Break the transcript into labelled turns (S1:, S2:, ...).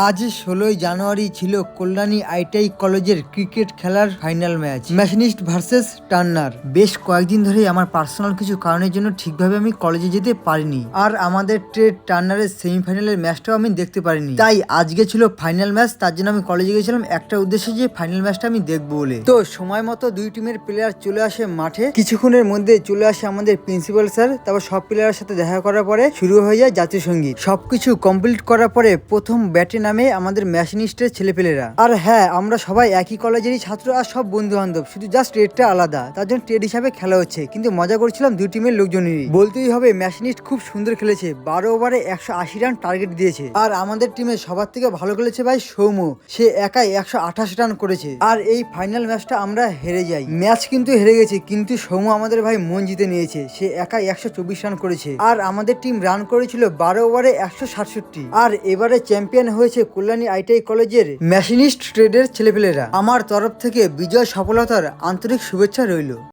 S1: আজ 16ই জানুয়ারি ছিল কল্যাণী আইটিআই কলেজের ক্রিকেট খেলার ফাইনাল ম্যাচ, ম্যাশনিস্ট ভার্সেস টার্নার। বেশ কয়েকদিন ধরেই আমার পার্সোনাল কিছু কারণের জন্য ঠিকভাবে আমি কলেজে যেতে পারিনি, আর আমাদের ট্রেড টার্নারের সেমিফাইনালের ম্যাচটাও আমি দেখতে পারিনি। তাই আজকে ছিল ফাইনাল ম্যাচ, তার জন্য আমি কলেজে গেছিলাম একটা উদ্দেশ্যে, যে ফাইনাল ম্যাচটা আমি দেখবো বলে। তো সময় মতো দুই টিমের প্লেয়ার চলে আসে মাঠে, কিছুক্ষণের মধ্যে চলে আসে আমাদের প্রিন্সিপাল স্যার। তারপর সব প্লেয়ারের সাথে দেখা করার পরে শুরু হয়ে যায় জাতীয় সঙ্গীত। সবকিছু কমপ্লিট করার পরে প্রথম ব্যাটে নামে আমাদের ম্যাশনিস্টের ছেলেপেলেরা। আর হ্যাঁ, আমরা সবাই একই কলেজেরই ছাত্র আর সব বন্ধু বান্ধব, শুধু জাস্ট ট্রেডটা আলাদা, তার জন্য ট্রেড হিসাবে খেলা হচ্ছে। কিন্তু মজা করছিলাম দুই টিমের লোকজনেরই। বলতেই হবে ম্যাশনিস্ট খুব সুন্দর খেলেছে, 12 ওভারে 180 রান টার্গেট দিয়েছে। আর আমাদের টিমে সবার থেকে ভালো খেলেছে ভাই সৌম্য, সে একাই 128 রান করেছে। আর এই ফাইনাল ম্যাচটা আমরা হেরে যাই। ম্যাচ কিন্তু হেরে গেছে, কিন্তু সৌম্য আমাদের ভাই মন জিতে নিয়েছে, সে একাই 124 রান করেছে। আর আমাদের টিম রান করেছিল 12 ওভারে 167। আর এবারে চ্যাম্পিয়ন হয়েছে কল্যাণী আইটিআই কলেজের ম্যাশনিস্ট ট্রেডের ছেলেপেলেরা। আমার তরফ থেকে বিজয় সফলতার আন্তরিক শুভেচ্ছা রইল।